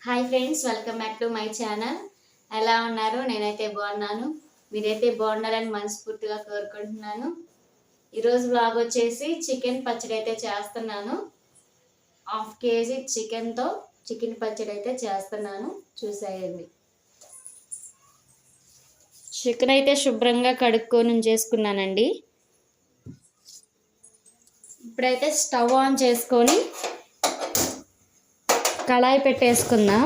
Hi friends, welcome back to my channel. ఎలా ఉన్నారు? నేనైతే బాగున్నాను. మీరైతే బాగున్నారని మనస్ఫూర్తిగా కోరుకుంటున్నాను. ఈరోజు బ్లాగ్ వచ్చేసి చికెన్ పచ్చడి అయితే చేస్తున్నాను. 1/2 కేజీ చికెన్తో చికెన్ పచ్చడి అయితే చేస్తున్నాను, చూసేయండి. చికెన్ అయితే శుభ్రంగా కడుక్కొని చేసుకున్నానండి. ఇప్పుడైతే స్టవ్ ఆన్ చేసుకొని కళాయి పెట్టేసుకుందాం.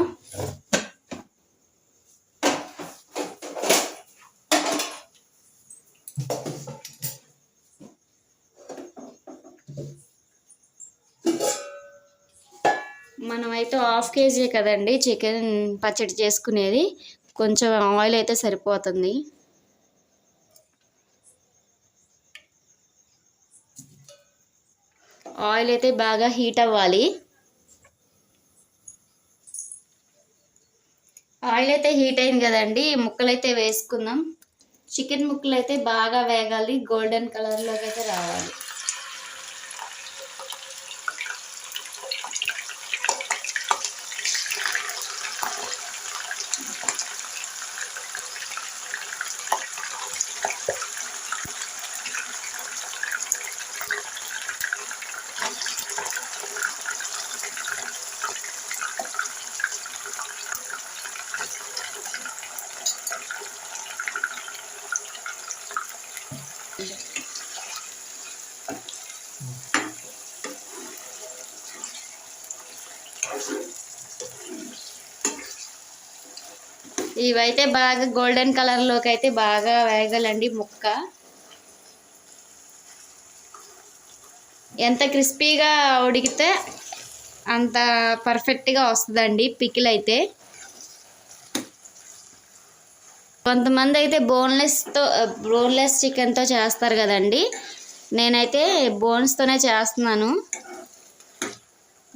మనమైతే 1/2 కేజీ కదండి చికెన్ పచ్చడి చేసుకునేది, కొంచెం ఆయిల్ అయితే సరిపోతుంది. ఆయిల్ అయితే బాగా హీట్ అవ్వాలి. ఆయిల్ అయితే హీట్ అయింది కదండి, ముక్కలు అయితే వేసుకుందాం. చికెన్ ముక్కలు అయితే బాగా వేగాలి, గోల్డెన్ కలర్లోకి అయితే రావాలి. ఇవైతే బాగా గోల్డెన్ కలర్లోకి అయితే బాగా వేగాలండి. ముక్క ఎంత క్రిస్పీగా ఉడికితే అంత పర్ఫెక్ట్గా వస్తుందండి పికిల్ అయితే. కొంతమంది అయితే బోన్లెస్ చికెన్తో చేస్తారు కదండి, నేనైతే బోన్స్తోనే చేస్తున్నాను.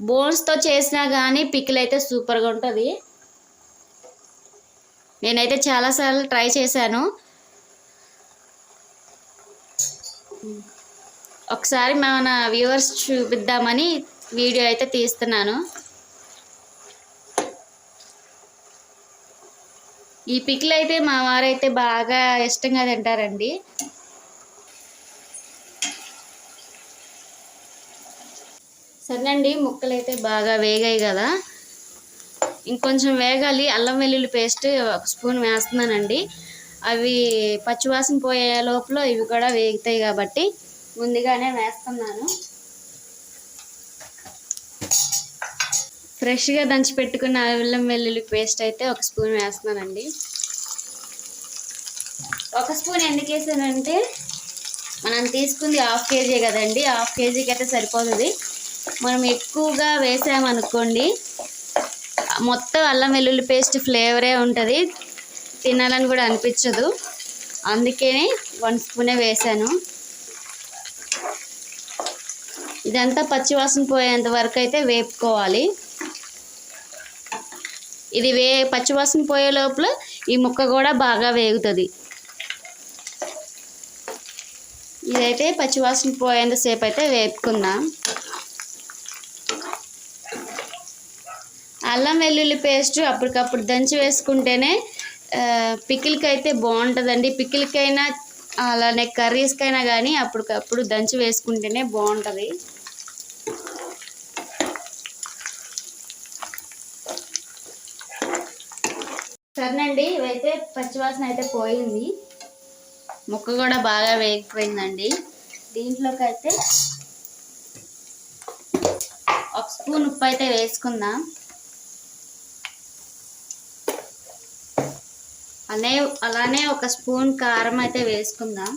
బోన్స్తో చేసినా కానీ పికిల్ అయితే సూపర్గా ఉంటుంది. నేనైతే చాలాసార్లు ట్రై చేశాను. ఒకసారి మన వ్యూవర్స్ చూపిద్దామని వీడియో అయితే తీస్తున్నాను. ఈ పికిల్ అయితే మా వారైతే బాగా ఇష్టంగా తింటారండి. సరేనండి, ముక్కలు అయితే బాగా వేగాయి కదా, ఇంకొంచెం వేగాలి. అల్లం వెల్లుల్లి పేస్ట్ 1 స్పూన్ వేస్తున్నానండి. అవి పచ్చివాసన పోయే లోపల ఇవి కూడా వేగుతాయి కాబట్టి ముందుగానే వేస్తున్నాను. ఫ్రెష్గా దంచి పెట్టుకున్న అల్లం వెల్లుల్లి పేస్ట్ అయితే 1 స్పూన్ వేస్తున్నానండి. 1 స్పూన్ ఎందుకు వేసానంటే మనం తీసుకుంది 1/2 కేజీ కదండి, 1/2 కేజీకి అయితే సరిపోతుంది. మనం ఎక్కువగా వేసామనుకోండి మొత్తం అల్లం వెల్లుల్లి పేస్ట్ ఫ్లేవరే ఉంటుంది, తినాలని కూడా అనిపించదు. అందుకనే 1 స్పూనే వేసాను. ఇదంతా పచ్చివాసన పోయేంత వరకు అయితే వేపుకోవాలి. ఇది పచ్చివాసన పోయే లోపల ఈ ముక్క కూడా బాగా వేగుతుంది. ఇదైతే పచ్చివాసన పోయేంతసేపు అయితే వేపుకుందాం. అల్లం వెల్లుల్లి పేస్ట్ అప్పటికప్పుడు దంచి వేసుకుంటేనే పికిల్కి అయితే బాగుంటుందండి. పికిల్కైనా అలానే కర్రీస్కైనా కానీ అప్పటికప్పుడు దంచి వేసుకుంటేనే బాగుంటుంది. సరేనండి, ఇవైతే పచ్చివాసన అయితే పోయింది, ముక్క కూడా బాగా వేగిపోయిందండి. దీంట్లోకి అయితే 1 స్పూన్ ఉప్పు అయితే వేసుకుందాం. అలానే 1 స్పూన్ కారం అయితే వేసుకుందాం.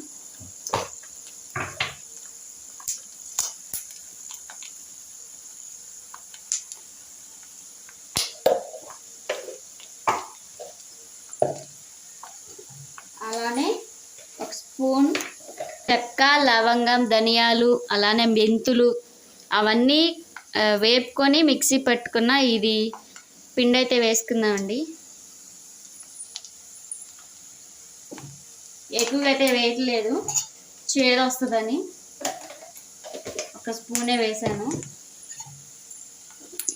అలానే 1 స్పూన్ చెక్క, లవంగం, ధనియాలు, అలానే మెంతులు అవన్నీ వేపుకొని మిక్సీ పెట్టుకున్న ఇది పిండి అయితే వేసుకుందామండి. ఎక్కువగా అయితే వేయట్లేదు, చేదు వస్తుందని 1 స్పూనే వేసాను.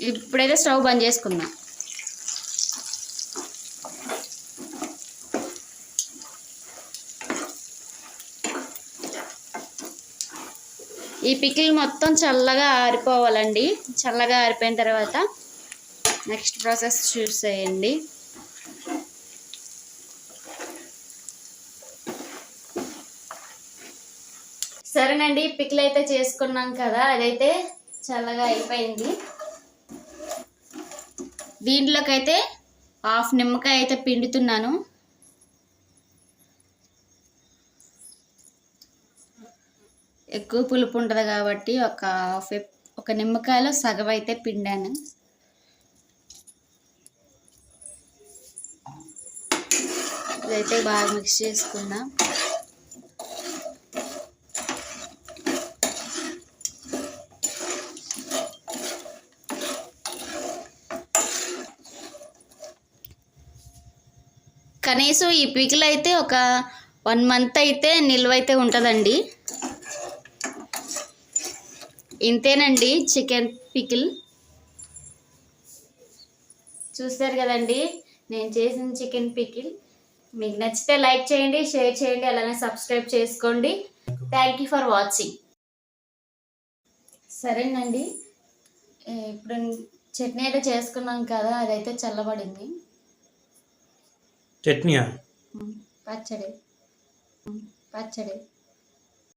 ఇప్పుడైతే స్టవ్ బంద్ చేసుకుందాం. ఈ పికిల్ మొత్తం చల్లగా ఆరిపోవాలండి. చల్లగా ఆరిపోయిన తర్వాత నెక్స్ట్ ప్రాసెస్ చూసేయండి. సరేనండి, పికిల్ అయితే చేసుకున్నాం కదా, అదైతే చల్లగా అయిపోయింది. దీంట్లోకి అయితే హాఫ్ నిమ్మకాయ అయితే పిండుతున్నాను. ఎక్కువ పులుపు ఉంటుంది కాబట్టి ఒక నిమ్మకాయలో సగం అయితే పిండాను. ఇదైతే బాగా మిక్స్ చేసుకుందాం. కనీసం ఈ పికిల్ అయితే ఒక 1 మంత్ అయితే నిల్వ అయితే ఉంటుందండి. ఇంతేనండి చికెన్ పికిల్. చూస్తారు కదండి నేను చేసిన చికెన్ పికిల్. మీకు నచ్చితే లైక్ చేయండి, షేర్ చేయండి, అలానే సబ్స్క్రైబ్ చేసుకోండి. Thank you for watching. సరేనండి, ఇప్పుడు చట్నీ అయితే చేసుకున్నాం కదా, అదైతే చల్లబడింది. చట్నీయా? పచ్చడి.